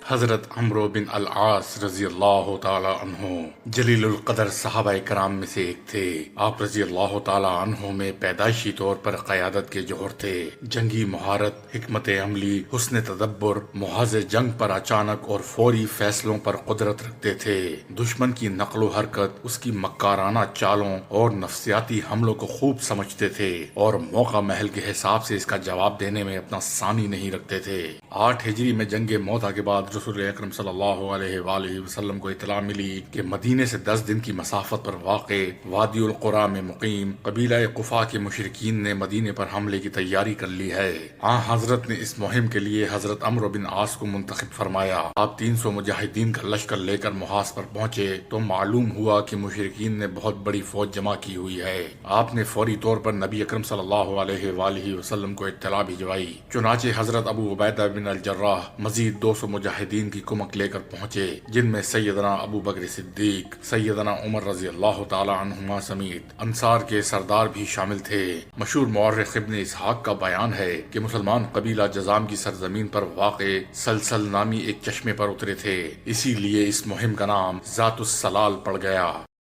حضرت عمرو بن العاص رضی اللہ تعالی عنہ جلیل القدر صحابہ کرام میں سے ایک تھے۔ آپ رضی اللہ تعالی عنہ میں پیدائشی طور پر قیادت کے جوہر تھے۔ جنگی مہارت، حکمت عملی، حسن تدبر، محاذ جنگ پر اچانک اور فوری فیصلوں پر قدرت رکھتے تھے۔ دشمن کی نقل و حرکت، اس کی مکارانہ چالوں اور نفسیاتی حملوں کو خوب سمجھتے تھے اور موقع محل کے حساب سے اس کا جواب دینے میں اپنا ثانی نہیں رکھتے تھے۔ 8 ہجری میں جنگ موتا کے بعد رسول اکرم صلی اللہ علیہ وآلہ وسلم کو اطلاع ملی کہ مدینے سے 10 دن کی مسافت پر واقع وادی القرا میں مقیم قبیلہ قفا کے مشرکین نے مدینے پر حملے کی تیاری کر لی ہے۔ حضرت نے اس مہم کے لیے حضرت عمرو بن عاص کو منتخب فرمایا۔ آپ 300 مجاہدین کا لشکر لے کر محاذ پر پہنچے تو معلوم ہوا کہ مشرکین نے بہت بڑی فوج جمع کی ہوئی ہے۔ آپ نے فوری طور پر نبی اکرم صلی اللہ علیہ وآلہ وسلم کو اطلاع بھجوائی۔ چنانچہ حضرت ابو عبیدہ بن الجراح مزید 200 مجاہدین کی کمک لے کر پہنچے، جن میں سیدنا ابو بکر صدیق، سیدنا عمر رضی اللہ تعالی عنہما سمیت انصار کے سردار بھی شامل تھے۔ مشہور مورخ ابن اسحاق کا بیان ہے کہ مسلمان قبیلہ جذام کی سرزمین پر واقع سلسل نامی ایک چشمے پر اترے تھے، اسی لیے اس مہم کا نام ذات السلال پڑ گیا۔